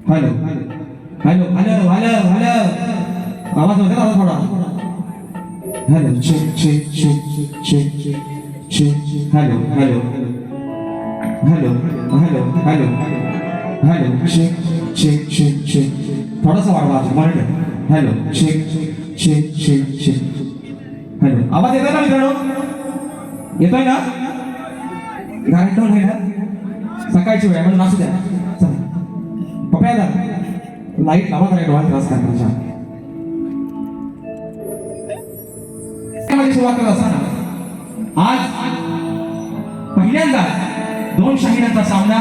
Hello hello hello hello hello आवाज होता का थोडा hello check check check check check hello hello hello hello hello hello check check check check थोडासा वाढवा Marathi hello check check check check hello आवाज येतोय ना मित्रांनो येतोय ना गाडी टोन आहे ना सकाळची वेळ म्हणून नाचू द्या पप्याला लाईट लावा जरा डोळ्यात त्रास करण्याच्या सुरुवात करत असताना आज पहिल्यांदाच दोन शाहिरांचा सामना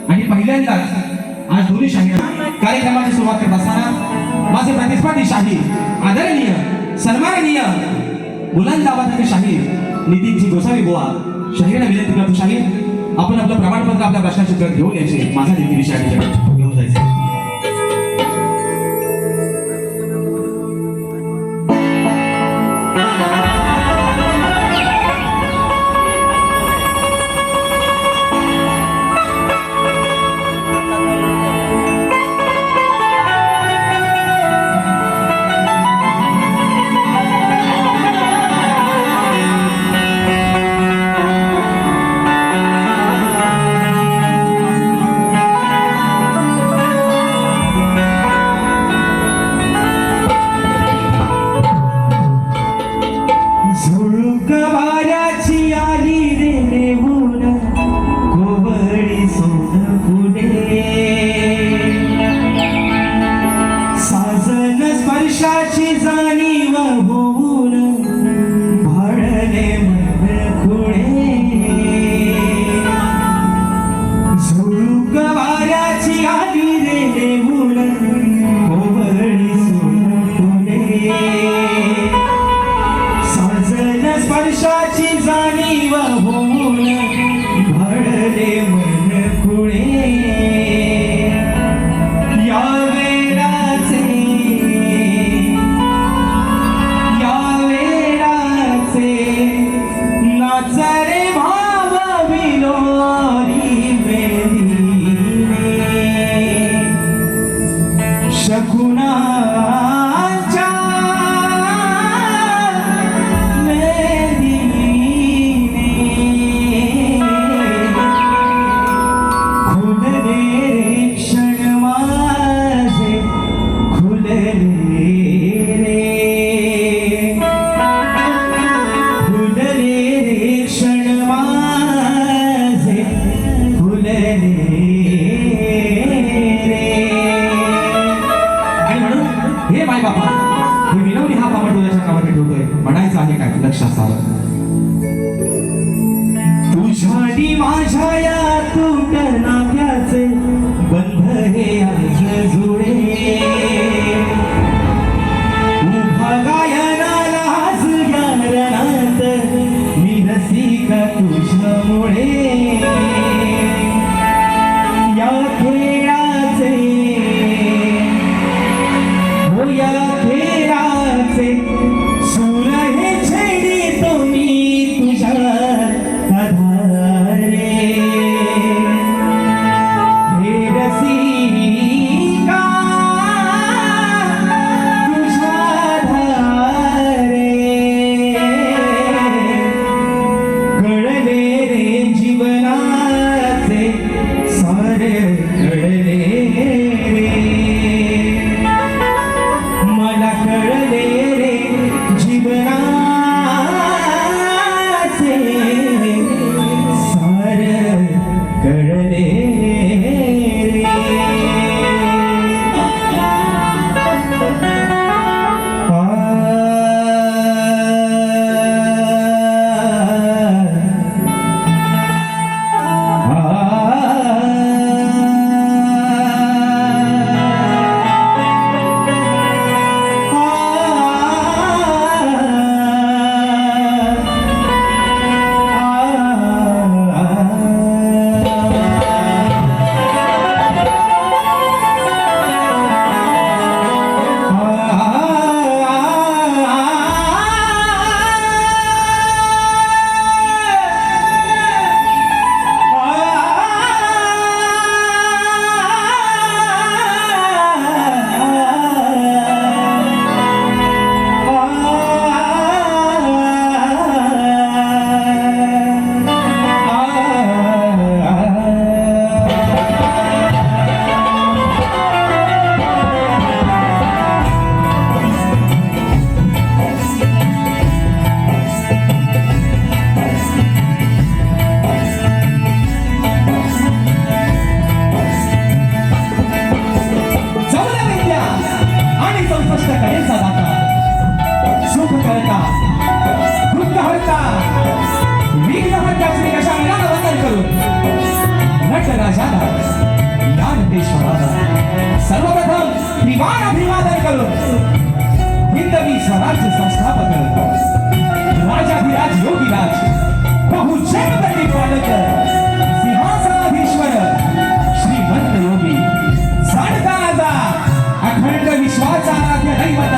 आणि पहिल्यांदाच आज दोन्ही शाहिरां कार्यक्रमाची सुरुवात करत असताना माझे प्रतिस्पर्धी शाहीर आदरणीय सन्माननीय बुलंद आवाजाचे शाहीर नितीनजी गोसावी बुवा शाहिरांना विनंती करतो शाहीर आपण आपलं प्रमाणपत्र आपल्या प्रश्नाचे उत्तर घेऊन यायचे माझा देखील विषय घेऊन जायचे राजाला या नटेश्वराला सर्वप्रथम दिवाण अभिवादन करून हिंदवी स्वराज्य संस्थापक राजाधिराज योगीराज बहुजनपती पालक सिंहासनाधीश्वर श्रीमंत योगी जाणता राजा अखंड विश्वाचा आराध्य दैवत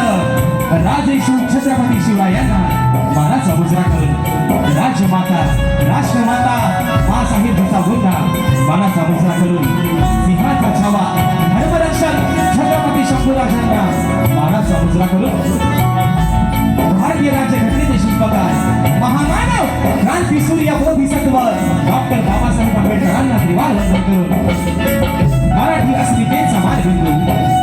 राजेशू छत्रपती शिवरायांना मानाचा मुजरा करून राजमाता राष्ट्रमाता मासाहेबाचा मुद्दा मानाचा मुजरा करून सिंहाचा छावा धर्मरक्षक छत्रपती शंभूराजांना मानाचा मुजरा करून भारतीय राज्यघटनेचे शिल्पकार महामानव क्रांती सूर्य बोधिसत्व डॉक्टर बाबासाहेब आंबेडकरांना त्रिवार वंदन करून मराठी अस्मितेचा मानबिंदू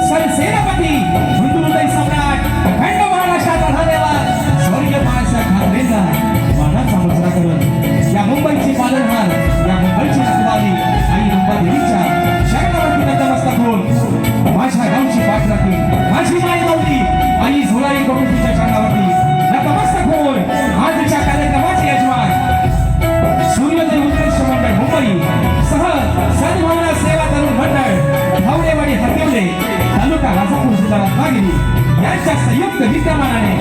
सरसेनापती हिंदुहृदय सम्राट अखंड महाराष्ट्राचा धन्यवाद स्वर्गीय बाळासाहेब ठाकरेंना मानाचा मुजरा करून या मुंबईची पालनहार या मुंबईची रखवाली आई मुंबईच्या शरणावरती नतमस्तक होऊन माझ्या गावची पाठ राखी माझी माय माऊली आई झोलाई कोटीच्या शरणावरती नतमस्तक होऊन आजच्या कार्यक्रमाचे यजमान सूर्योदय उत्कृष्ट मंडळ मुंबई सह सद्भावना सेवा तरुण मंडळ धावडेवाडी हरवले तालुका राजापूर जिल्हा रत्नागिरी यांच्या संयुक्त विद्यमानाने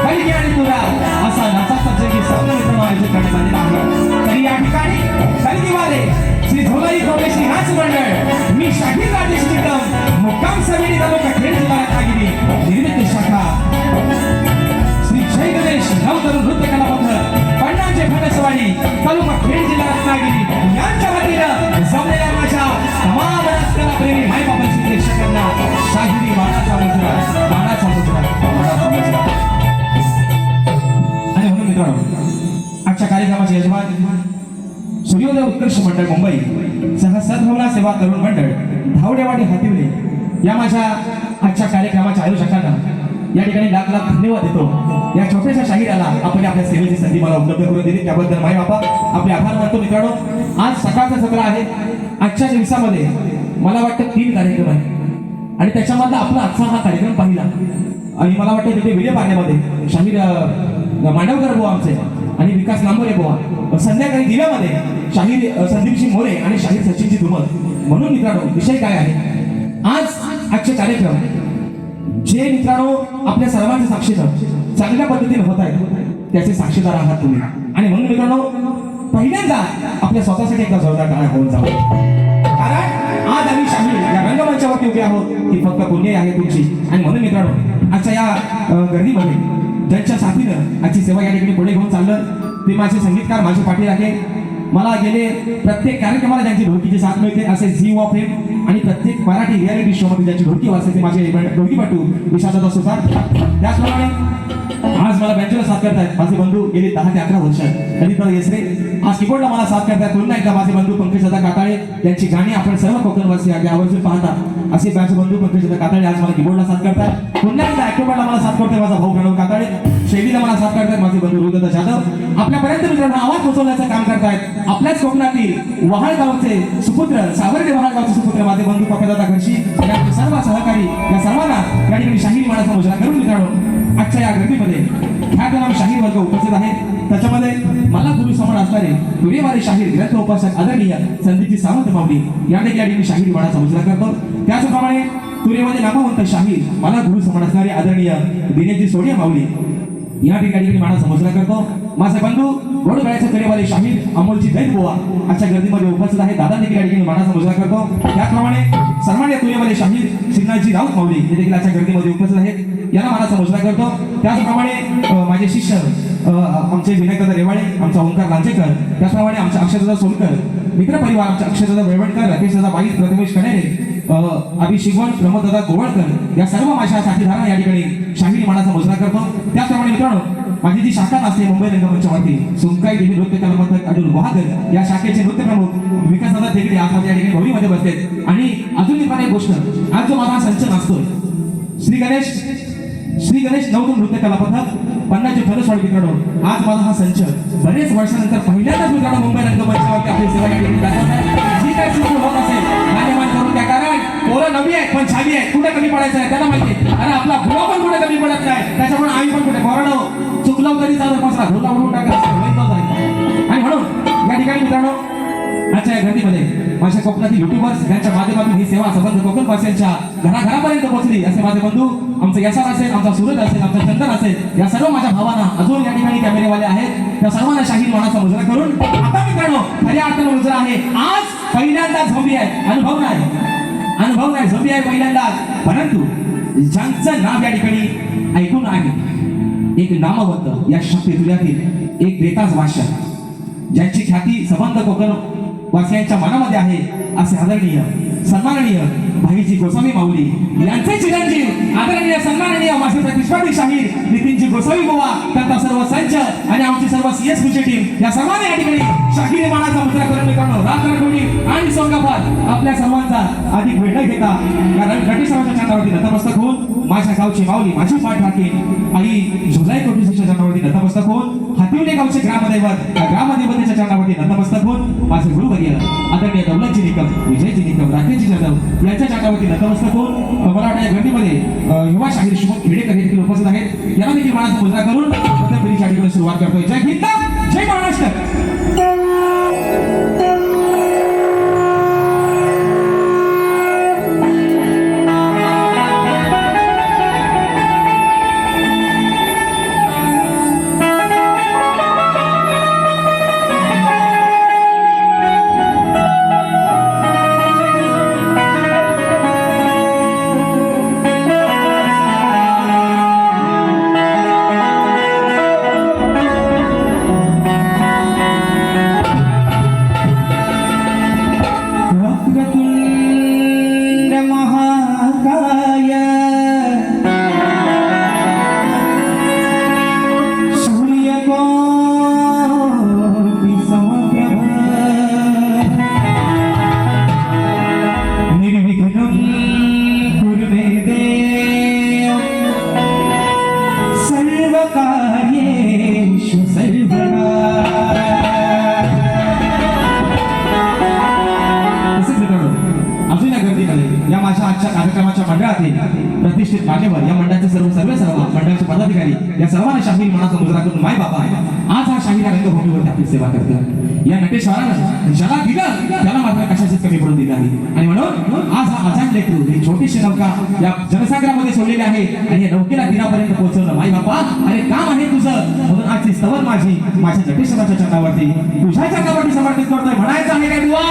कलगी आणि तुरा असा नाचाचा जगी संमेलन आयोजित करण्यात आलेला आहे. तरी या ठिकाणी कलगीवाले श्री झोलाई कोटेश्वरी नाच मंडळ मी शाहीर राजेश निकम मुक्काम समिती तालुका खेड जिल्हा रत्नागिरी निर्मित शाखा श्री जय गणेश नवतरुण नृत्य कला पथक पण्णाचे फणसवाडी तालुका खेड जिल्हा रत्नागिरी यांच्या वतीनं जमलेल्या माझ्या तमाम कलाप्रेमी मायबापांची प्रेक्षकांना शाहिरी मानाचा मुजरा मानाचा मुजरा मानाचा मुजरा. आणि म्हणून मित्रांनो आजच्या कार्यक्रमाचे यजमान सूर्योदय उत्कृष्ट मंडळ मुंबई सह सद्भावना सेवा तरुण मंडळ धावडेवाडी हातिवले या माझ्या आजच्या कार्यक्रमाच्या आयोजकांना या ठिकाणी लाख लाख धन्यवाद देतो. या छोट्याशा शाहिराला आपण आपल्या सेवेची संधी मला उपलब्ध करून दिली त्याबद्दल माय बापा आपले आभार मानतो. मित्रांनो आज सकाळचं सत्र आहे. आजच्या दिवसामध्ये मला वाटतं 3 कार्यक्रम आहेत आणि त्याच्यामधला आपला आजचा हा कार्यक्रम पाहिला आणि मला वाटतं तिथे व्हिडिओ पाहण्यामध्ये शाहीर मांडवकर बुवा आमचे आणि विकास लांबोरे बुवा संध्याकाळी दिव्यामध्ये शाहीर संदीपसिंग मोरे आणि शाहीर सचिनची धुमल. म्हणून मित्रांनो विषय काय आहे आजचे कार्यक्रम जे मित्रांनो आपल्या सर्वांच्या साक्षीनं चांगल्या पद्धतीने होत आहेत त्याचे साक्षीदार आहात तुम्ही. आणि म्हणून मित्रांनो पहिल्यांदा आपल्या स्वतःसाठी एकदा जोरदार टाळ्या होऊन जाऊ. कारण आज आम्ही शाहीर या रंगमंचावरती उभे आहोत ती फक्त पुण्य आहे तुमची. आणि म्हणून मित्रांनो आजच्या या गर्दीमध्ये ज्यांच्या साथीनं आजची सेवा या ठिकाणी पुढे घेऊन चाललं ते माझे संगीतकार माझे पाटील आहे. मला गेले प्रत्येक कार्यक्रमाला ज्यांची ढोलकीची साथ मिळते असे झी ऑफ फेम आणि प्रत्येक मराठी रियालिटी शो मध्ये ज्यांची ढोलकी वाजते ते माझे ढोलकीपटू विशालदादा सुतार. त्याचप्रमाणे आज मला बँजोला साथ करतायत माझे बंधू गेली 10 ते 11 वर्ष ललितदादा येसरे. आज कीबोर्डला मला साथ करतायत पुन्हा एकदा माझे बंधू पंकजदादा काताळे यांची गाणी आपण सर्व कोकणवासी अगदी आवर्जून पाहता असे माझे बंधू पंकजदादा काताळे आज मला कीबोर्डला साथ करतायत. पुन्हा एकदा ऑक्टोबरला मला साथ करतोय माझा भाऊ प्रणव काताळे. शैलीला मला साथ करतायत माझे बंधू रोहितदादा जाधव. आपल्यापर्यंत मित्रांनो आवाज पोहोचवण्याचं काम करतायत आपल्याच कोकणातील वहाळगावचे सुपुत्र सावर्डे वहाळगावचे सुपुत्र माझे बंधू पकदादा घरशी सर्व सहकारी या सर्वांना या ठिकाणी शाहीर मानाचा मुजरा करून मित्रांनो आजच्या या गर्दीमध्ये ख्यातनाम शाहीर वर्ग उपस्थित आहे. त्याच्यामध्ये मला गुरु समान असणारे तुरेवारे शाहीर ग्रंथ उपासक आदरणीय संदीपजी सावंत माऊली या ठिकाणी शाहीर मानाचा मुजरा करतो. त्याचप्रमाणे तुरेवाले नामवंत शाहीर मला गुरु समान असणारे आदरणीय दिनेशजी सोडिया माऊली या ठिकाणी मानाचा मुजरा करतो. माझे बंधू गोडगळ्याचे तुरेवाले शाहीर अमोलजी दैत बुवा आजच्या गर्दीमध्ये उपस्थित आहे. दादा देखील या ठिकाणी मानाचा मुजरा करतो. त्याचप्रमाणे सन्मान्य तुरेवाले शाहीर श्रीनाथजी राऊत माऊली हे देखील आजच्या गर्दीमध्ये उपस्थित आहेत. यांना मानाचा मुजरा करतो. त्याचप्रमाणे माझे शिष्य आमचे विनायकदादा रेवाळे आमचा ओंकार लांजेकर त्याचप्रमाणे आमचे अक्षयदादा सोलकर मित्रपरिवार आमचे अक्षयदादा वेळवणकर राकेशदादा बाईत प्रथमेश कनेरे अभिषेकवन प्रमोददादा गोवळकर या सर्व माझ्या साथीदारांना या ठिकाणी शाहीर मानाचा मुजरा करतो. त्याचप्रमाणे मित्रांनो माझी जी शाखा असते मुंबई रंगमंचावरती सुंकाई देवी नृत्य कला पथक अडूल बहादर या शाखेचे नृत्य प्रमुख विकासदादा तेगडे आज या ठिकाणी भोरीमध्ये बसलेत. आणि अजून एक गोष्ट आज जो माझा संच नाचतोय श्री गणेश नवतरुण नृत्य कला पथक पन्नाचे फणसवाडी मित्रांनो आज माझा हा संच बरेच वर्षानंतर पहिल्यांदाच मित्रांनो मुंबई रंगमंचावरती आपली सेवा या ठिकाणी दाखवत आहे. जी काय चूक होत असेल मान्यमान करून त्या कारण पोरं नवी आहे पण छावी आहे कुठे कमी पडायचं आहे त्याला माहिती आणि आपला भुवा पण कुठे कमी पडत नाही त्याच्यामुळे आम्ही पण कुठे पोरांनो चुकलो तरी चालत मसला ढोला उडून टाकायचं आणि म्हणून या ठिकाणी मित्रांनो आजच्या या गर्दीमध्ये माझ्या कोकणातील युट्यूबर्स यांच्या माध्यमातून ही सेवा संबंध कोकणवासियांच्या घराघरापर्यंत पोहोचली असे माझे बंधू आमचं यशार असेल, आमचा सूरज असेल, आमचा चंदन असेल, या सर्व माझ्या भावांना अजून या ठिकाणी कॅमेरेवाले आहेत त्या सर्वांना शाहीर मानाचा मुजरा करून आता मित्रांनो खऱ्या अर्थानं मुजरा आहे. आज पहिल्यांदा झोंबी आहे, अनुभव नाही झोंबी आहे पहिल्यांदा, परंतु ज्यांचं नाव या ठिकाणी ऐकून आहे एक नामवंत या शक्तीतुल्यातील एक बेताज भाषा ज्यांची ख्याती संबंध कोकण वासियांच्या मनामध्ये आहे असे आदरणीय सन्माननीय भाईजी गोसावी माऊली यांचे चिरंजीव आदरणीय सन्माननीय माझे प्रतिष्ठापित शाहीर नितीनजी गोसावी बुवा त्यांचा सर्व संच आणि आमची सर्व सीएस ची टीम या सर्वांनी या ठिकाणी शाहीर मानाचा मुद्रा करून मित्रांनो रात्रकोणी आणि सोंगाबाद आपल्या सर्वांचा अधिक वेळ न घेता या नटेश्वराच्या चंद्रावरती नतमस्तक होऊन माझ्या गावची माऊली माझी पाठ राखेल आई जुलाई कोटीच्या चंद्रावरती नतमस्तक होऊन हातिवले गावचे ग्रामदैवत त्या ग्रामदैवतेच्या चंद्रावरती नतमस्तक होऊन माझे गुरुवर्य आदरणीय दौलतजी निकम विजयजी निकम राकेशजी जाधव यांच्या चंद्रावरती नतमस्तक होऊन मराठा या गर्दीमध्ये युवा शाहीर शुभम खेडेकर हे देखील उपस्थित आहेत. यांना देखील मानाचा मुद्रा करून प्रथम पिढीच्या ठिकाणी सुरुवात करतोय. जय हिंद जय महाराष्ट्र. या माझ्या आजच्या कार्यक्रमाच्या मंडळातील प्रतिष्ठित मान्यवर या मंडळाचे सर्व मंडळाचे पदाधिकारी या सर्वांना शाहीर मनाचा मुजरा करून माय बाबा आज हा शाहीर रंगभूमीवर आपली सेवा करतात. या नटेश्वरानं ज्याला दिलं त्याला मात्र कशाचीच कमी पडून दिली नाही आणि म्हणून आज हा अजाण लेकरू ही छोटीशी नौका या जनसागरामध्ये सोडलेली आहे आणि या नौकेला तीरापर्यंत पोहोचवलं. माय बाबा अरे काम आहे तुझं म्हणून आजची स्तवर माझी माझ्या नटेश्वराच्या चरणावरती तुझ्या चरणावरती समर्पित करतोय. म्हणायचं आहे काय बुवा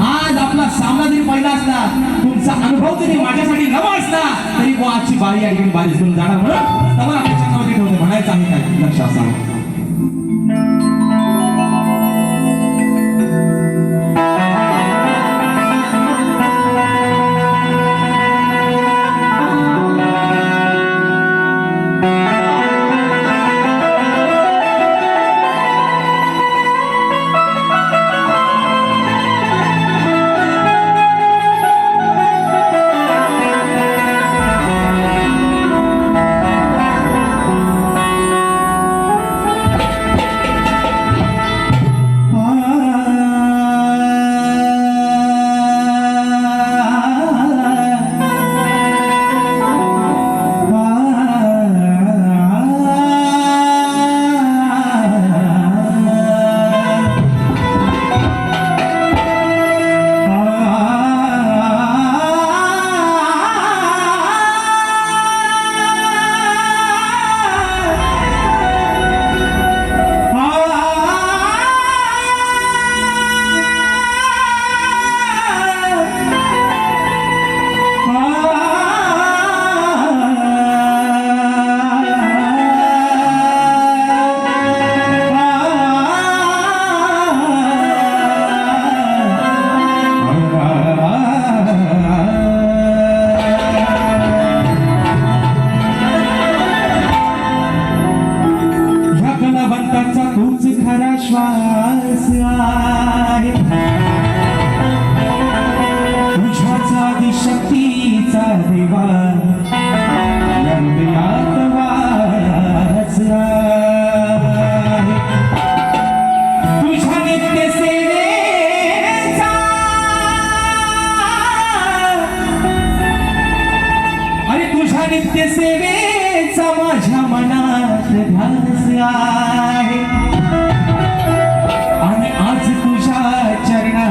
आज आपला सामना जरी पहिला असला तुमचा अनुभव जरी माझ्यासाठी नवा असला तरी बुवा आजची बारी या ठिकाणी बारीच करून जाणार म्हणून स्तवर आपल्या चरणावरती ठेवतोय. म्हणायचं आहे काय लक्ष असावं. श्वास आहे तुझ्याच आदिशक्तीचा देवा या हृदयात वास आहे तुझ्या नित्य सेवेचा अरे तुझ्या नित्य सेवेचा माझ्या मनात ध्यास आहे आणि आज तुझ्या चरणा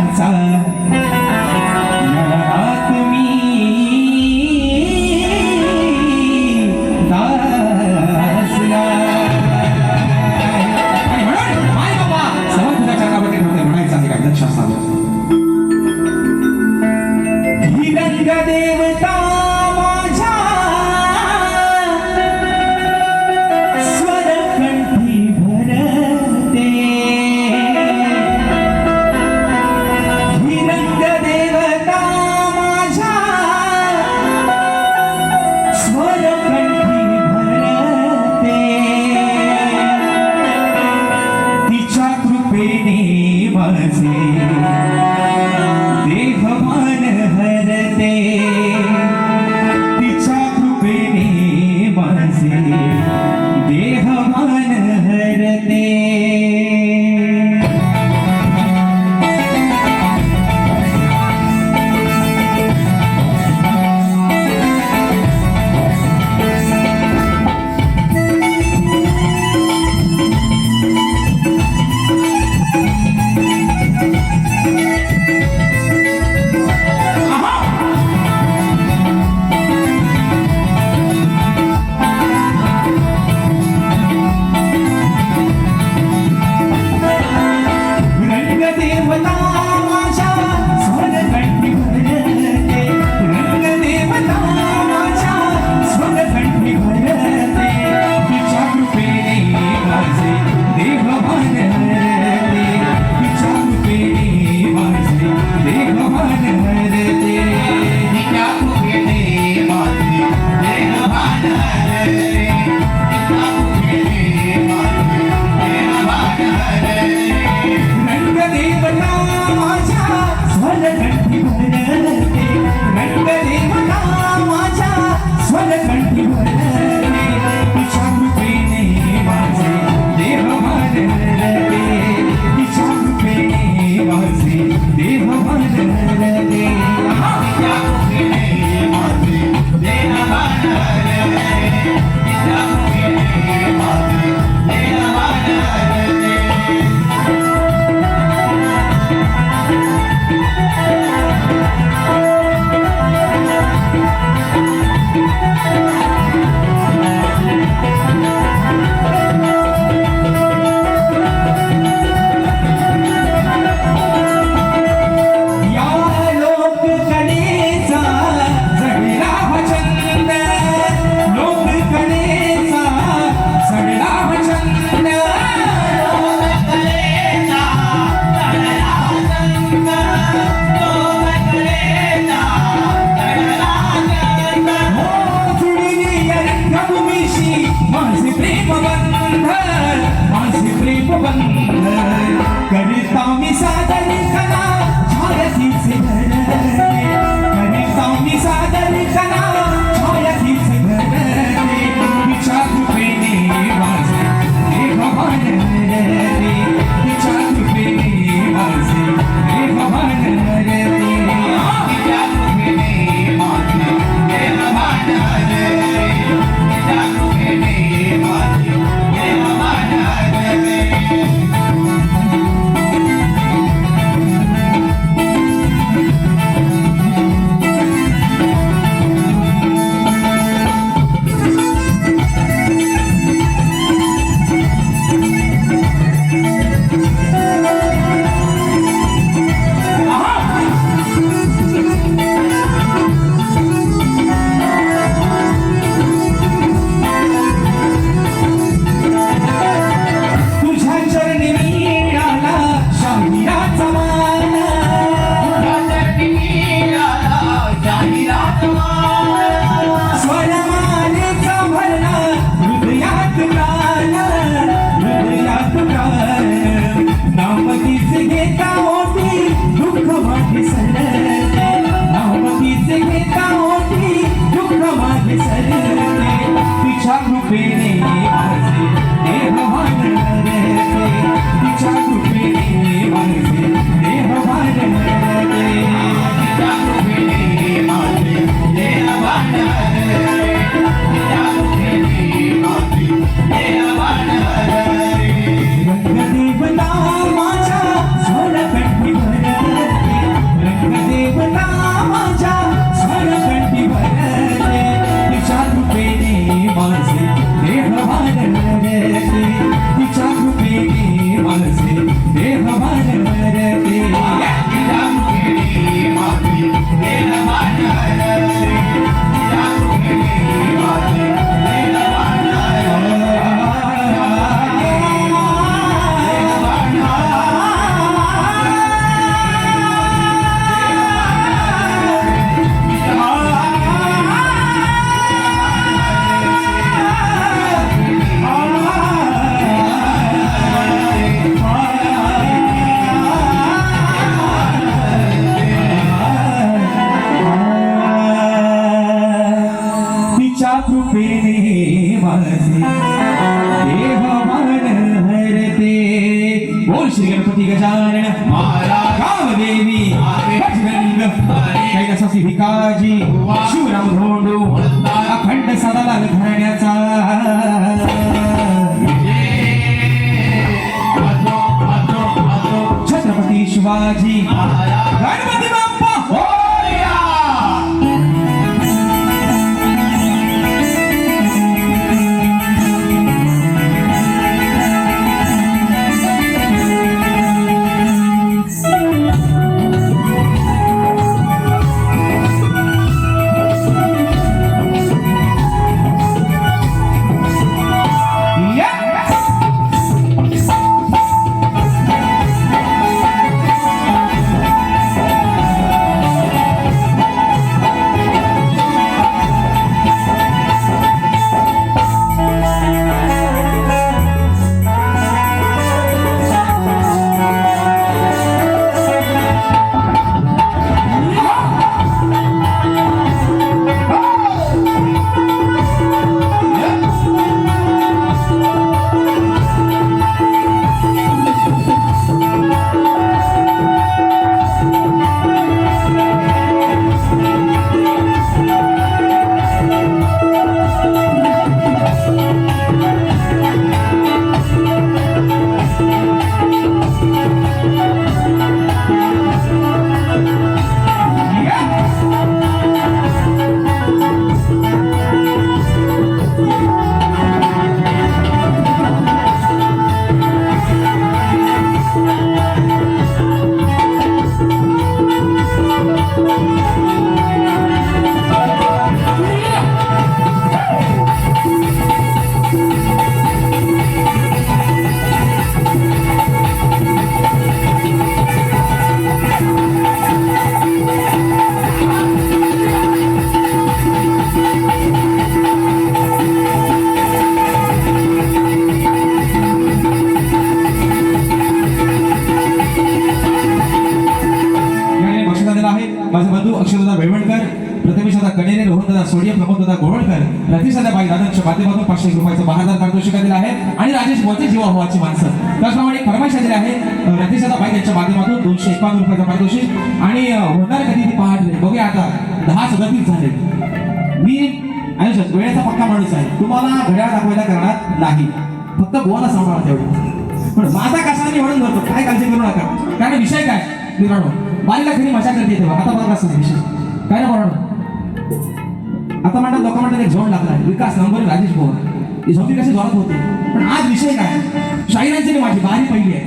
देवता माझ्या स्वरकंठी भरते ही रंगदेवता माझ्या स्वरकंठी भरते तिच्या कृपेने माझे देहमान हरते तिच्या कृपेने माझे देहमान हरते पेने माझे देहमान हरते. बोल श्री गणपती गजानन महाराज कामदेवी बजरंग कैलासाची भिकाजी शिवराम धोंडू अखंड सदालाल घराण्याचा छत्रपती शिवाजी गणपती बाप्पा मोरया. माझे बंधू अक्षरदादा वेळवणकर, प्रथमेशदादा कनेरे, रोहनदादा सोडिया, प्रमोददादा गोवळकर, रतीशदादा दादांच्या माध्यमातून 500 रुपयाचं 1000 पारितोषिक दिलं आहे आणि राजेश बोचे जीवाभावाची माणसं. त्याचप्रमाणे फरमाईश दिली आहे रतीशदादा यांच्या माध्यमातून 251 रुपयाचं पारितोषिक आणि होणार कधी ती पहाट बघूया. आता 10:37 झाले. मी आयुष्यात वेळेचा पक्का माणूस आहे. तुम्हाला घड्याळ दाखवायला करणार नाही, फक्त बोला सांभाळा तेवढं. पण माझा कसा मी म्हणून धरतो, काय काळजी करू नका. कारण विषय काय मित्रांनो, बारीला खरी मजा करते तेव्हा. आता बघा कसं विषय काय ना बरोबर. आता म्हणतात लोक म्हणतात एक झोन लागलाय विकास नंबर राजेश भोवन, ही झोपी कशी जोरात होते. पण आज विषय काय, शाहिरांची माझी बारी पहिली आहे.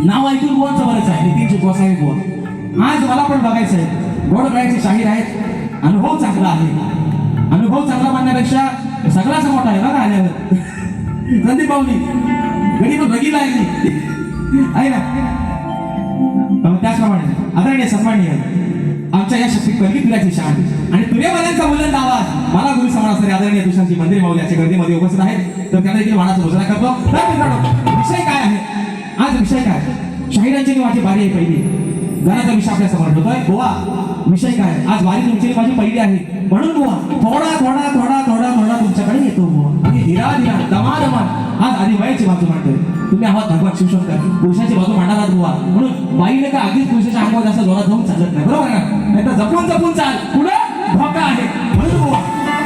नाव ऐकून बोवांचं बरंच आहे, नितीनचे गोसावी बोवा. आज मला पण बघायचं आहे. गोड गळ्याचे शाहीर आहेत, अनुभव चांगला आहे. अनुभव चांगला मानण्यापेक्षा सगळाच मोठा आहे बघा आल्यावर. संदीप पाहुली गडी पण बघी लागली आहे ना. त्याचप्रमाणे आदरणीय सन्माननीय आमच्या या शक्ती कलगी तुल्याची शान आणि तुरेवाल्यांचा बुलंद आवाज मला गुरु समानासरी आदरणीय तुषांची मंदिर माऊलीच्या गर्दीमध्ये उपस्थित आहेत. तर त्यांना देखील मानाचा घोषणा करतो. तर मित्रांनो, विषय काय आहे आज, विषय काय, शाहिरांची माझी बारी आहे पहिली. गाण्याचा विषय आपल्या समोर ठेवतोय. बुवा विषय काय, आज वारी तुमची माझी पहिली आहे. म्हणून बुवा थोडा थोडा थोडा थोडा थोडा तुमच्याकडे येतो बुवा. आणि धीरा धीरा दमादमान आज आधी बाईची बाजू मांडतोय. तुम्ही आहात भगवान शिवशंकर, पुरुषाची बाजू मांडणार बुवा. म्हणून बाईने का अगदीच पुरुषाच्या अंगावर जास्त जोरात जाऊन चालत नाही, बरोबर ना. नाही तर जपून जपून चाल, पुढे धोका आहे. म्हणून बुवा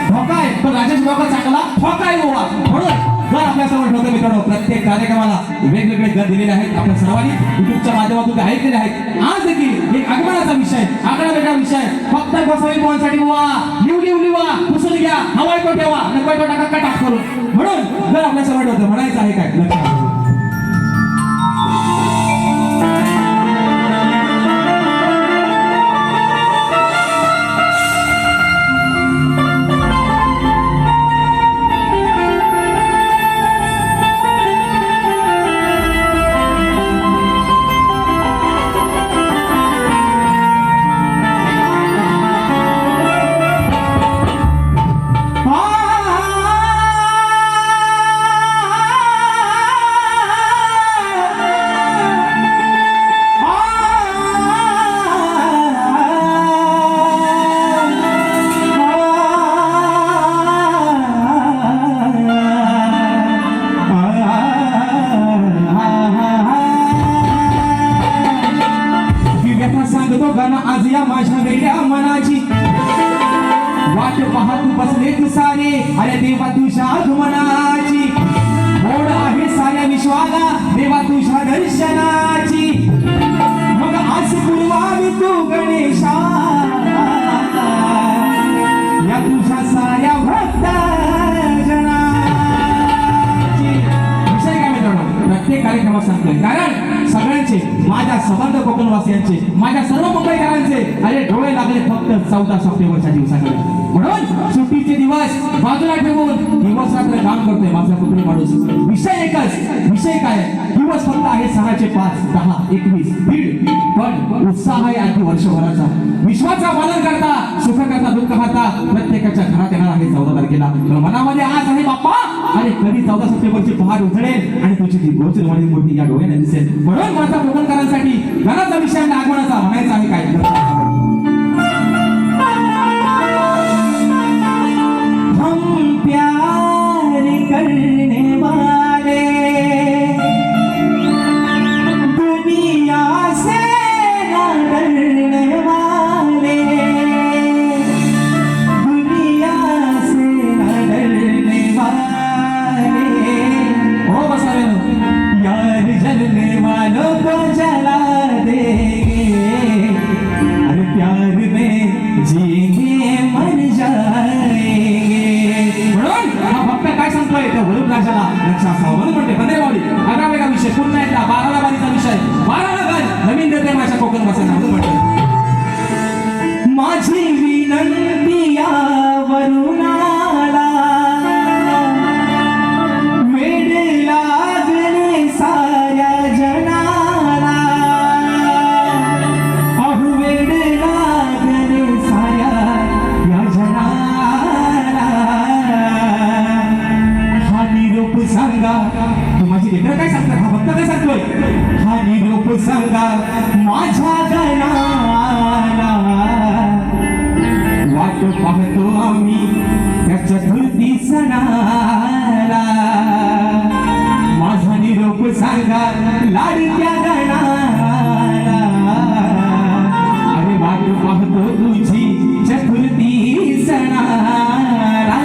धोका आहे, पण राजेश बाबा चांगला धोका आहे बुवा. म्हणून जर आपल्या समोर ठेवतो मित्रांनो, प्रत्येक कार्यक्रमाला वेगवेगळे गण दिलेले आहेत. आपण सर्वांनी युट्यूबच्या माध्यमातून ते ऐकलेले आहेत. आज देखील एक आगमनाचा विषय, आगळा वेगळा विषय. फक्त गोसावी बोलसाठी बुवा लिवा पुसून घ्या, हवाई को ठेवा, नकोय को टाका टाक करून. म्हणून जर आपल्या समोर ठेवतो म्हणायचं आहे काय लक्षात. वेड्या मनाची वाट पाहत बसले तू सारे अरे देवा तुझ्या आगमनाची ओढ आहे साऱ्या विश्वाला देवा तुझ्या दर्शनाची मग आज पूर्वावी तू गणेशा या तुझ्या साऱ्या भक्त जनाची विषय काय मित्रांनो प्रत्येक कार्यक्रमात सांगतोय कारण सगळ्यांचे माझ्या संबंध कोकणवासियांचे माझ्या सर्व मुंबईकरांचे अरे डोळे लागले फक्त 14 सप्टेंबरच्या दिवसाकडे म्हणून सुट्टीचे दिवस बाजूला ठेवून दिवस रात्र काम करतोय माझा कुठे माणूस विषय एकच विषय काय दिवस फक्त आहे 6, 5, 10, 21 दीड पण उत्साह आहे अगदी वर्षभराचा विश्वाचा पालन करता सुख करता दुःख करता प्रत्येकाच्या घरात येणार आहे 14 तारखेला तर मनामध्ये आज आहे बाप्पा अरे कधी 14 सप्टेंबरची पहाट उठडेल आणि तुझी ती गोचरवाणी मूर्ती या डोळ्याने दिसेल म्हणून माझा कोकणकरांसाठी घराचा विषय आणि आगमनाचा म्हणायचा आहे काय हम प्यार करने वाले दुनिया से न डरने वाले दुनिया से न डरने वाले ओ बसावे यार जलने वालों को जला देंगे अरे प्यार में जीने मर जाएंगे म्हणून हा भक्त काय सांगतोय त्या वरुण राजाला लक्ष असावं म्हणून म्हणते बंदेवाडी आगाव वेगळा विषय पुन्हा एकदा 12ला बारीचा विषय 12ला गाय नवीन देते माझ्या कोकण भाषेत म्हणून म्हणते माझी विनंती या वरुणाला वेड लागले साऱ्या जनाला अहो वेड लागले साऱ्या या जनाला हा निरोप सांगा माझी लेकर काय सांगतात हा भक्त काय सांगतोय हा निरोप सांगा माझ्या गणाला वाट पाहतो आम्ही त्या चतुर्थी सणाला माझा निरोप सांगा लाडक्या गणाला अरे वाट पाहतो तुझी चतुर्थी सणाला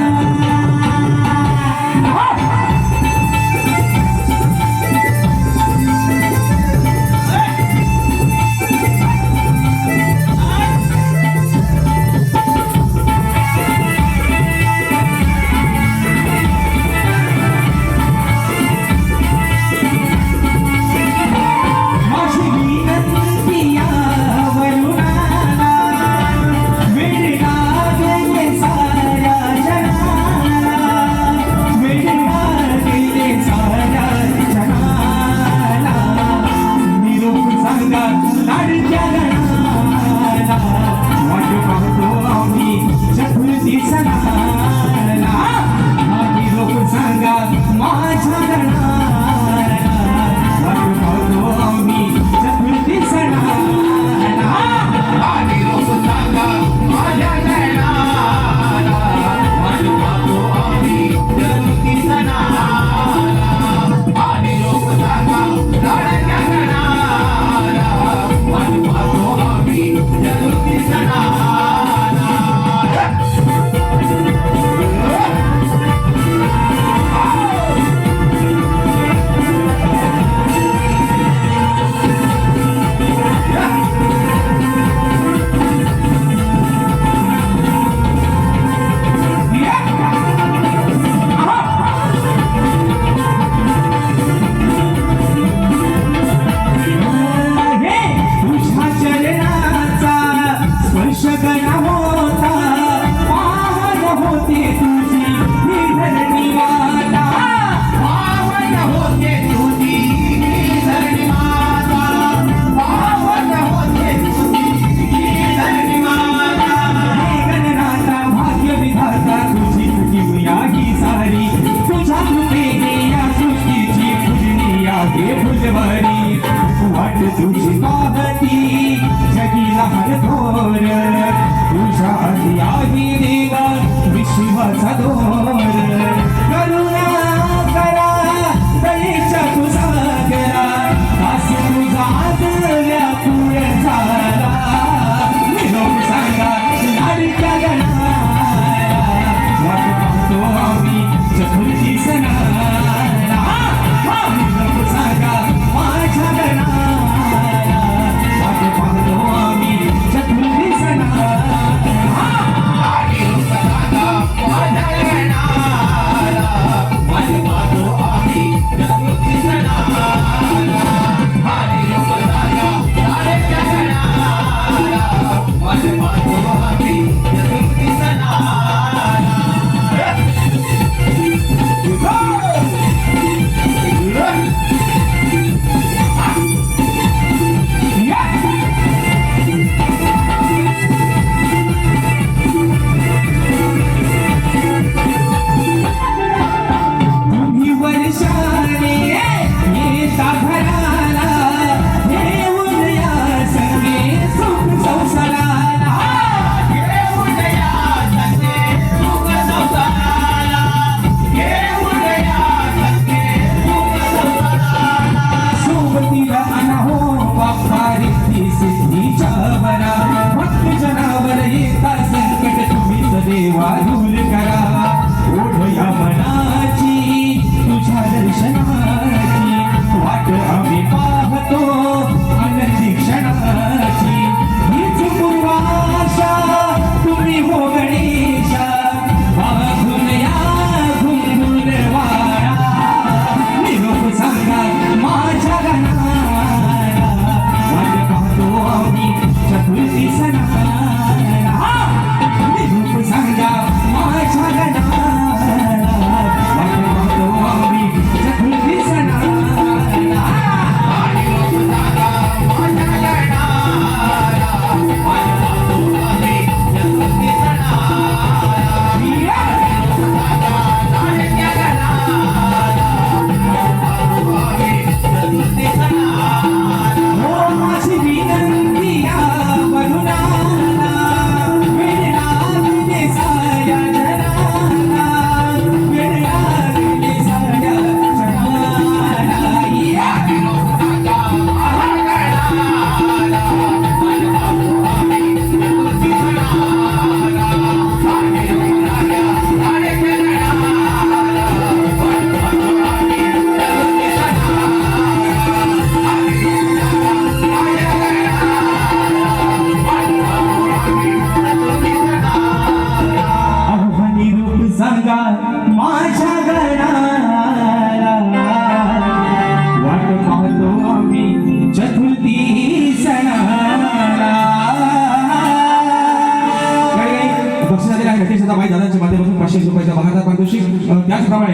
नटेश बाई दादांच्या माध्यमातून 500 रुपयाचा बहादर पारितोषिक. त्याचप्रमाणे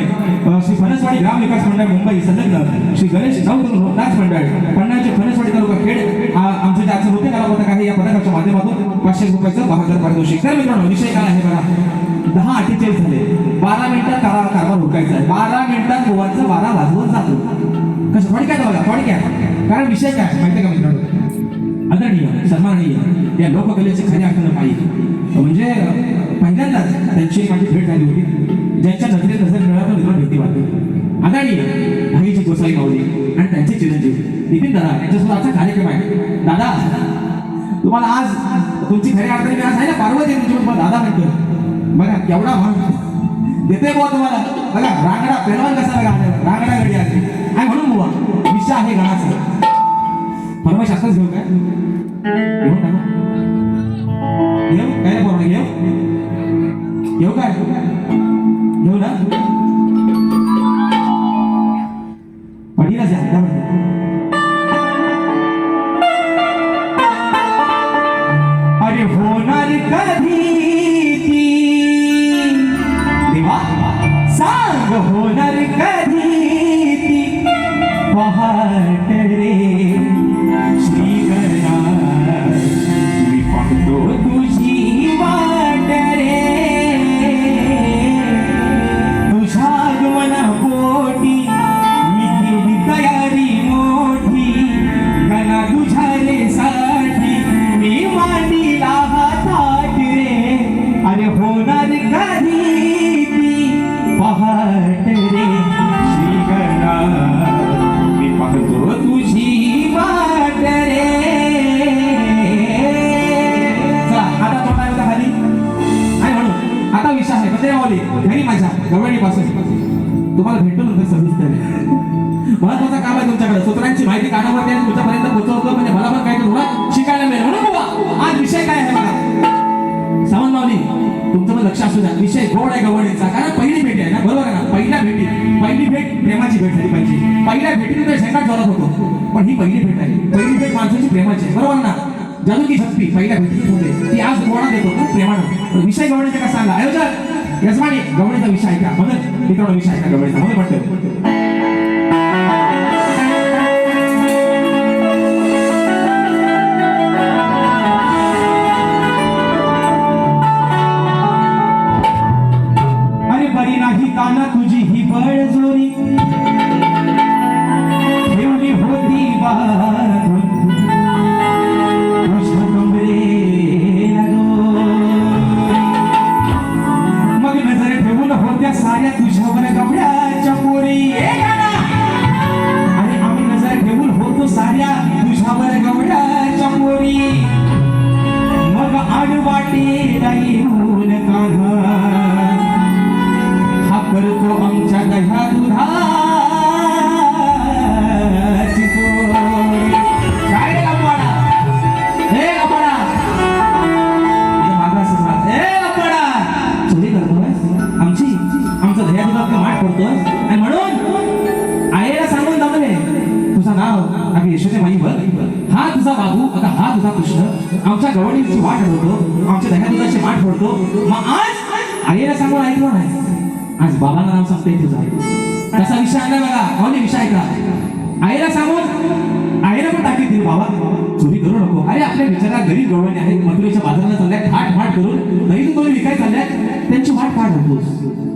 श्री फणसवाडी ग्राम विकास मंडळ मुंबई संलग्न श्री गणेश नवतरुण नाच मंडळ पन्नाचे फणसवाडी तालुका खेड आमचे जे आजचे होते कलापथक आहे या पथकाच्या माध्यमातून 500 रुपयाचं बहादर पारितोषिक. तर मित्रांनो विषय काय आहे बघा, 10:48 झाले, 12 मिनिटात कारभार हुडकायचा आहे. 12 मिनिटात गोवाचं 12 वाजवून जातो. कसं थोडक्यात बघा, थोडक्यात. कारण विषय काय माहिती का मित्रांनो, आदरणीय सन्माननीय या लोककलेचे खरे आठवण पाहिजे म्हणजे पहिल्यांदाच त्यांची माझी भेट झाली होती. ज्यांच्या नजरेत नजर मिळाला मित्रांनो भीती वाटते. आदरणीय भाईजी गोसाई माऊली आणि त्यांचे चिरंजीव नितीन दादा यांच्यासोबत आजचा कार्यक्रम आहे. दादा तुम्हाला आज तुमची खरी आठवण मी आज आहे ना पार्वती तुमची दादा म्हणतो बघा केवढा मान देते बुवा तुम्हाला. बघा रांगडा पेलवान कसा बघा रांगडा गडी आहे आणि म्हणून बुवा विषय आहे गणाचा. फरमाईश आताच घेऊ काय घेऊ टाका घेऊ काय बोला घेऊ घेऊ काय घेऊ ना पडीला जा. अरे होणार कधी सांग होणार कधी ती पहाट रे श्री गणनाथ मी पाहतो तुझी वाट रे तुझ्या मना पोटी मी केली तयारी मोठी गणा तुझ्या रे साठी मी मांडीला हातात रे. अरे होणार कधी पहाट रे श्री गणनाथ मी पाहतो तुझी वाट रे. चला आता तोंडा होता खाली आणि म्हणून आता विषय आहे म्हणजे माऊली घरी माझ्या गवळणीपासून तुम्हाला भेटतो नंतर सविस्तर महत्वाचं काम आहे तुमच्याकडे. सूत्रांची माहिती कानावरती आणि तुमच्यापर्यंत पोहोचवतो म्हणजे मला पण काय तुम्हाला शिकायला मिळेल. म्हणून बाबा आज विषय काय आहे बघा सावंत माऊली तुमचं पण लक्ष असू द्या. विषय गोड आहे गवळणीचा कारण पहिली भेट आहे ना बरोबर आहे ना. पहिली भेट प्रेमाची भेट झाली पाहिजे. पहिल्या भेटीनंतर शेंगाट जोरात होतो पण ही पहिली भेट आहे. पहिली भेट माणसाची प्रेमाची आहे बरोबर ना. जादूकी शक्ती पहिल्या भेटीत होते ती आज कोणा देतो पण प्रेमानं. विषय गवळणीचा का सांगा आयोजक यजमानी गवळणीचा विषय ऐका म्हणून मित्रांनो विषय ऐका गवळणीचा म्हणून म्हणतो. नाही काना तुझी ही बळजोरी ठेवली होती बांधून तुझ्या कमरेला मग नजर ठेवून होत्या साऱ्या तुझ्यावर गवळ्याच्या पोरी. आणि आम्ही नजर ठेवून होतो साऱ्या तुझ्यावर गवळ्याच्या पोरी. मग आडवाटे येऊन कान्हा करतो आमच्या दह्या दुधाची चोरी. काय रे लंबाडा हे लंबाडा माझा समाज हे लंबाडा चोरी करतोय आमचं दह्या दुधात माठ पडतोय आणि म्हणून आईला सांगून दाखवले तुझं नाव अगदी यशोदे माई बघ हा तुझा बाबू आता हा तुझा कृष्ण आमच्या गवळणीची वाट होतो आमच्या दह्या दुधाची माठ पडतो. मग आज आईला सांगून ऐकलं नाही आज बाबांना नाव सांगते तुझा कसा विषय आला बघा. माऊली विषय ऐका आईला सांगून आईला पण ताकीद दिली बाबा चोरी करू नको. अरे आपल्या विचारात गरीब गवळणी आहेत मथुरेच्या बाजाराला चालल्या थाट करून दही तुम्ही विकाय चालल्या त्यांची वाट का फोडतोस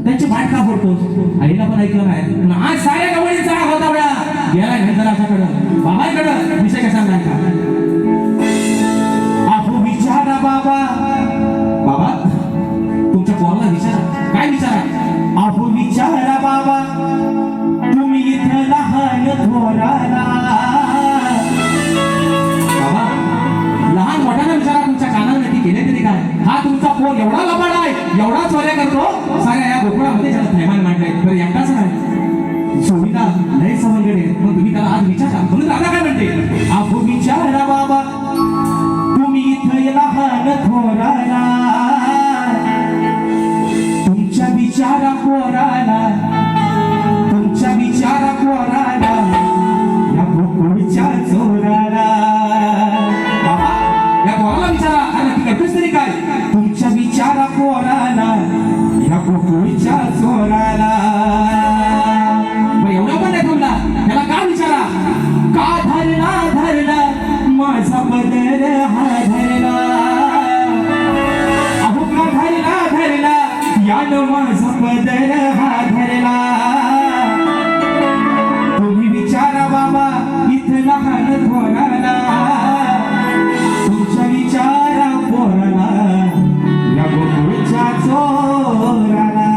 त्यांची वाट का फोडतोस. आईला पण ऐकलं नाही. आज साऱ्या गवळीचा होता वेळा गेला नाही जरा अशाकडं बाबांकडं विषय कसा ऐका. आपू विचारा बाबा बाबा तुमच्या पोराला विचारा काय विचारा. आपू विचारा बाबा तुम्ही इथं लहान थोराला बाबा लहान मोठ्याला विचारा तुमच्या कानाला नक्की केले तरी काय. हा तुमचा पोर एवढा लबाड आहे एवढा चोऱ्या करतो साऱ्या या गोकुळामध्ये त्याला थैमान मांडलाय तर एकटाच नाही सोबीला लय सवंगडे. मग तुम्ही त्याला आज विचारा म्हणून दादा काय म्हणते आपू विचारा बाबा तुम्ही इथं लहान थोराला तुमच्या विचारा पोराला या गोकुळच्या चोराला बाबा या पोराला विचारा आणि ती करतेस तरी काय तुमच्या विचारा पोराला यान माझा पदर हा धरला तुम्ही विचारा बाबा इथं लहान थोराला तुमच्या विचारा पोराला या गोकुळच्या चोराला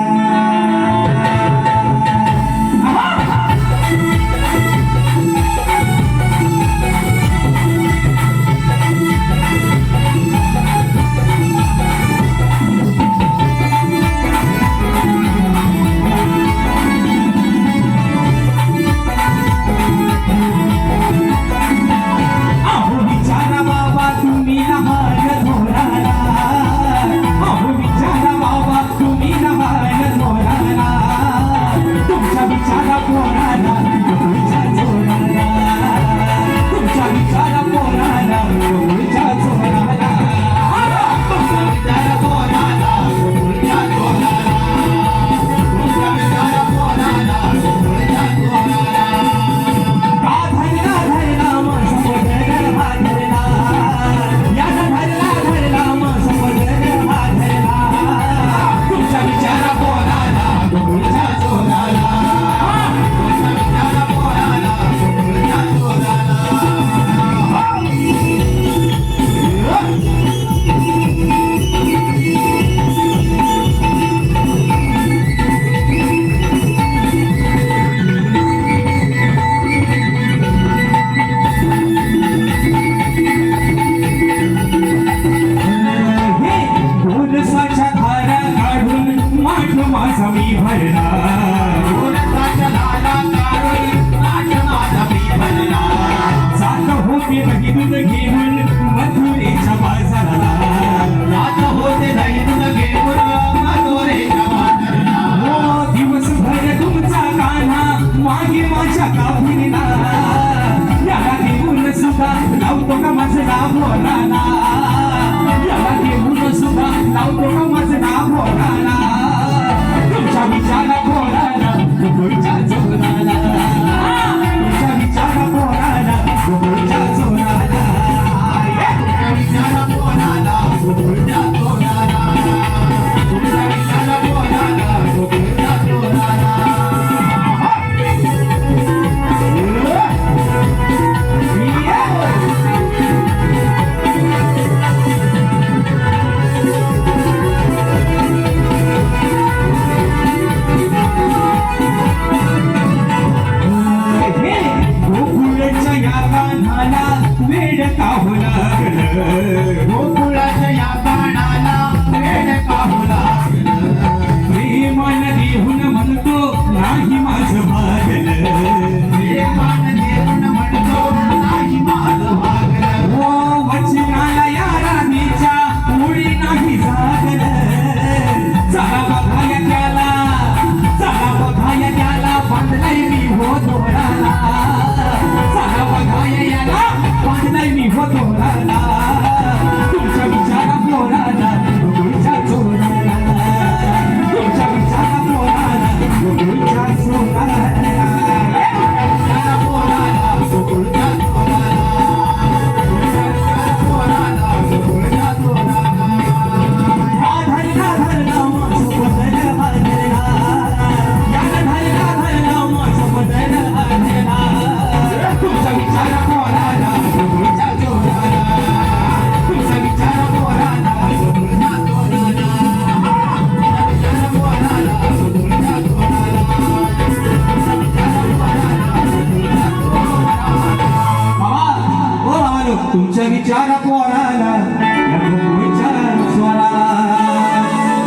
तुमच्या विचारा पोराला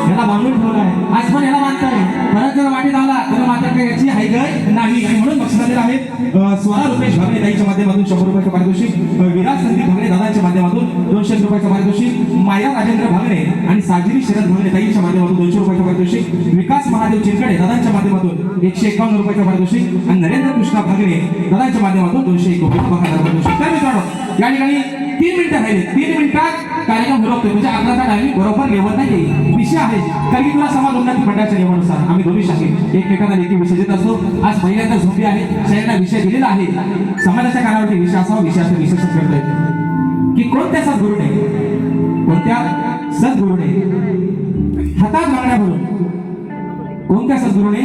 याला बांधून ठेवलाय आज पण याला मानताय परत जर वाटेत आला तर मात्र काय याची हाय गय नाही आणि म्हणून बक्षिसातील आहेत स्वरा रुपेश भागणे ताईच्या माध्यमातून 100 रुपयाचं पारितोषिक विराज संदीप भागणे दादांच्या माध्यमातून 200 रुपयाचं पारितोषिक माया राजेंद्र भागणे आणि साजिरी शरद भागणे ताईच्या माध्यमातून 200 रुपयाचं पारितोषिक विकास महादेव चिरकडे दादांच्या माध्यमातून 151 रुपयाचं पारितोषिक आणि नरेंद्र कृष्णा भागणे दादांच्या माध्यमातून 201 रुपयाचं पारितोषिक तर मित्रांनो या ठिकाणी 3 मिनिटं राहिले 3 मिनिटात कार्यक्रम उरकतो म्हणजे 11चा टायमिंग बरोबर लेवल नाही विषय आहे कारण की तुला समाज उन्नती मंडळाच्या नियमानुसार आम्ही दोन्ही शाखे एकमेकांना लेखी विषय देत असतो आज पहिल्यांदा झोपी आहे सगळ्यांना विषय दिलेला आहे समाजाच्या कानावरती विषय असावा विषयाचं विशेषण करतोय की कोणत्या सद्गुरूने हातात मागण्या भरून कोणत्या सद्गुरूने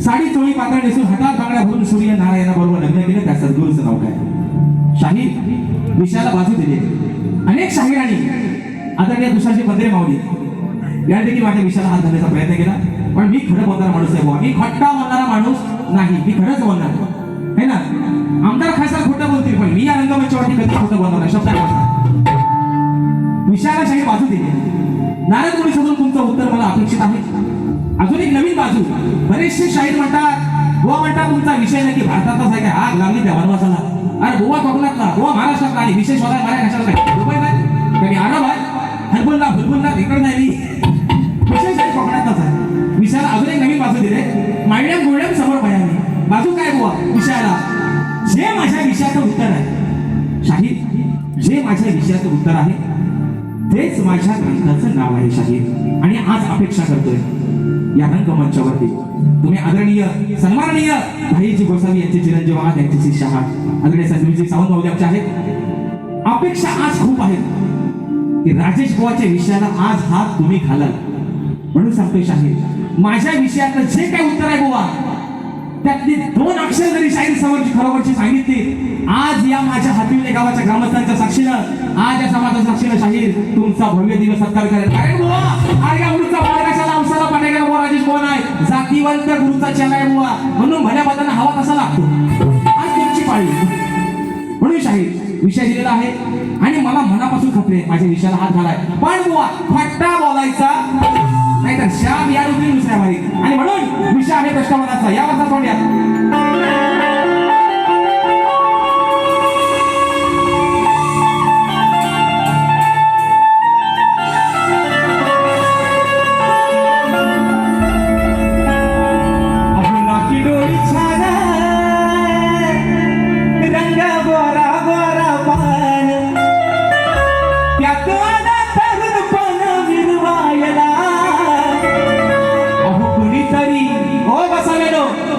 साडी चोळी पातळ नेसून हातात बांगड्या भरून सूर्य नारायणाबरोबर लग्न केलं, त्या सद्गुरूचं नाव काय? शाहीर विषयाला बाजू दिली. अनेक शाहिरांनी आदरणीय तुषारजी पंधरे माऊली याने देखील माझ्या विषयाला हात घालण्याचा प्रयत्न केला, पण मी खरं बोलणारा माणूस आहे बुवा. मी खट्टा बोलणारा माणूस नाही, मी खरंच बोलणार है ना. आमदार खासदार खोटं बोलतील, पण मी या रंगमंचावरती कधी खोटं बोलणार नाही, शब्द बोलणार. विषयाला शाहीर बाजू दिली. नारद मुनी सोडून तुमचं उत्तर मला अपेक्षित आहे. अजून एक नवीन बाजू. बरेचसे शाहीर म्हणतात, बुवा म्हणतात तुमचा विषय नक्की भारतातच आहे काय? आग लागली त्या वनवासाला. अरे बुवा कोकणातला, बुवा महाराष्ट्रातला, आणि विशेष शोधाय मला कशाला काय? दुबई नाही कधी आरब आहे, हरबुलला फुलबुलला इकडे नाही, विशेष शाहीर कोकणातलाच आहे. विषयाला अजून एक नवीन बाजू दिले. मांडल्याम गोळ्याम समोर भयाने. बाजू काय बुवा विषयाला? जे माझ्या विषयाचं उत्तर आहे शाहीर, जे माझ्या विषयाचं उत्तर आहे तेच माझ्या ग्रंथाचं नाव आहे शाहीर. आणि आज अपेक्षा करतोय या रंगमंचावरती तुम्ही आदरणीय सन्माननीय भाईजी गोसावी यांचे चिरंजीव आहात, यांचे शिष्य आहात, आदरणीय संजीवजी सावंत महोदय आहेत. अपेक्षा आज खूप आहेत की राजेश बुवाच्या विषयाला आज हात तुम्ही घालाल. म्हणून सांगतोय शाहीर, माझ्या विषयातलं जे काही उत्तर आहे बुवा त्यातली 2 अक्षर जरी शाहीर समोरची खरोखरची सांगितली, आज या माझ्या हातिवले गावाच्या ग्रामस्थांच्या साक्षीनं, आज या समाजाच्या साक्षीनं शाहीर तुमचा भव्य दिवस सत्कार करेल. कारण बुवा आर्या गुरुचा कशाला औषधा पाण्याला बुवा राजेश बुवा नाही, जातीवंत गुरुचा चेला आहे बुवा, म्हणून भल्या बदलांना हवा तसा लागतो. आज तुमची पाळी. म्हणून शाहीर विषय दिलेला आहे आणि मला मनापासून खपले माझ्या विषयाला हात घालाय, पण बुवा फट्टा बोलायचा नाही तर श्याम या रुपये दुसऱ्या भारी. आणि म्हणून विषय आहे कष्टमनाचा. या वाचा तोंड्यात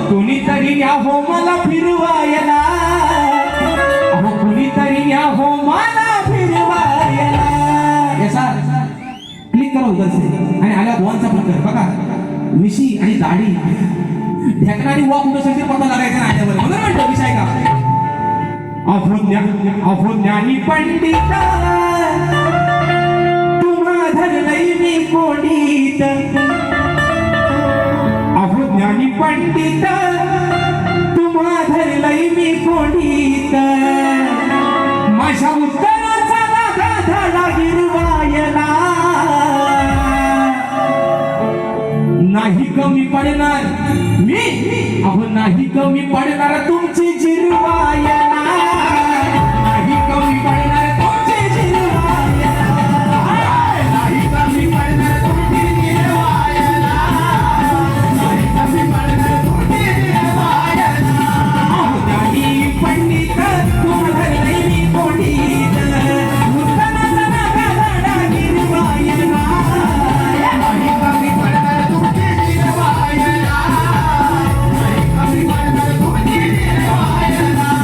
कुणीतरी या हो मला फिरवायला, अहो कुणीतरी या हो मला फिरवायला. याचा क्लिक करा उद्या आणि आल्या बुवांचा प्रकार बघा. मिशी आणि दाढी ढेकणारी बुवा कुठं सगळी पता लागायचा नाही आल्यावर. म्हणून म्हणतो विषय का अहो ज्ञानी पंडित तुम्हा धरलंय मी कोणीत, अहो ज्ञानी पंडित तुम्हा धरलंय मी कोणीत, माझ्या उत्तराचा धागा धडा गिरवायला नाही कमी पडणार मी, अहो नाही कमी पडणार तुमची जिरवायला, नाही कमी पडणार तुमची जिरवायला, नाही कमी पडणार तुमची जिरवायला, नाही कमी पडणार तुमची जिरवायला. अहो ज्ञानी पंडित तुम्हा धरलंय मी कोणीत, उत्तराचा धागा धडा गिरवायला नाही कमी पडणार तुमची जिरवायला, नाही कमी पडणार तुमची जिरवायला.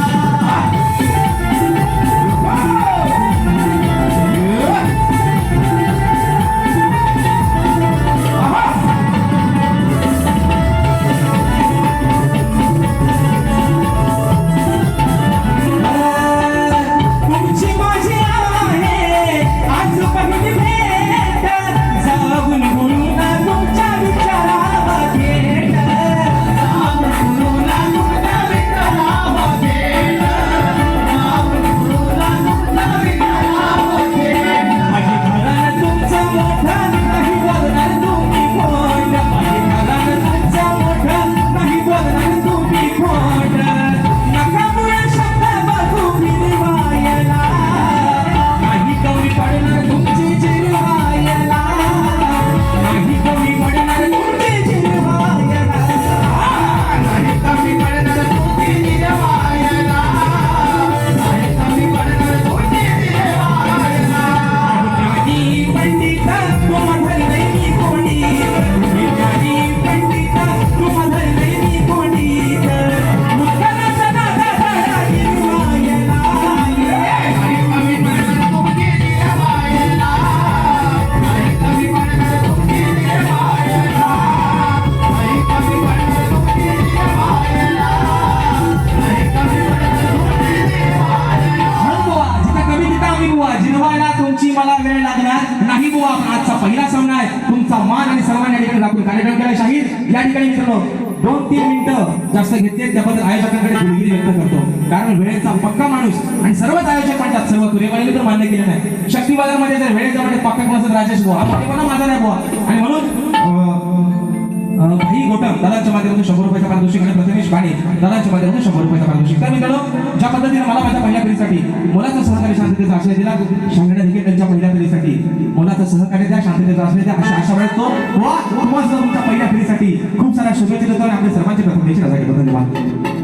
टाकून कार्यक्रम केला शाहीर या ठिकाणी मित्रांनो 2-3 मिनिटं जास्त घेतले त्याबद्दल आयोजकांकडे दिलगिरी व्यक्त करतो कारण वेळेचा पक्का माणूस आणि सर्वच आयोजक म्हणतात सर्व तुरेवाले तर मान्य केलं नाही शक्ती बाजारमध्ये जर वेळेचा म्हणजे पक्का कोणाचा राजेश बुवा हा पक्केपणा माझा नाही बुवा आणि म्हणून भाई गोटम दादांच्या माध्यमातून 100 रुपयाचा पारितोषिक आणि प्रथमेश बाणे दादांच्या माध्यमातून 100 रुपयाचा पारितोषिक तर मित्रांनो ज्या पद्धतीने मला माझ्या पहिल्या फेरीसाठी मुलाचा सहकारी शांततेचा आश्रय दिला शांगड्या देखील त्यांच्या पहिल्या फेरीसाठी मुलाचा सहकार्य द्या शांततेचा आश्रय द्या अशा वेळेस तो वा तुमच्या पहिल्या फेरीसाठी खूप साऱ्या शुभेच्छा देतो आणि आपले सर्वांचे प्रथम धन्यवाद.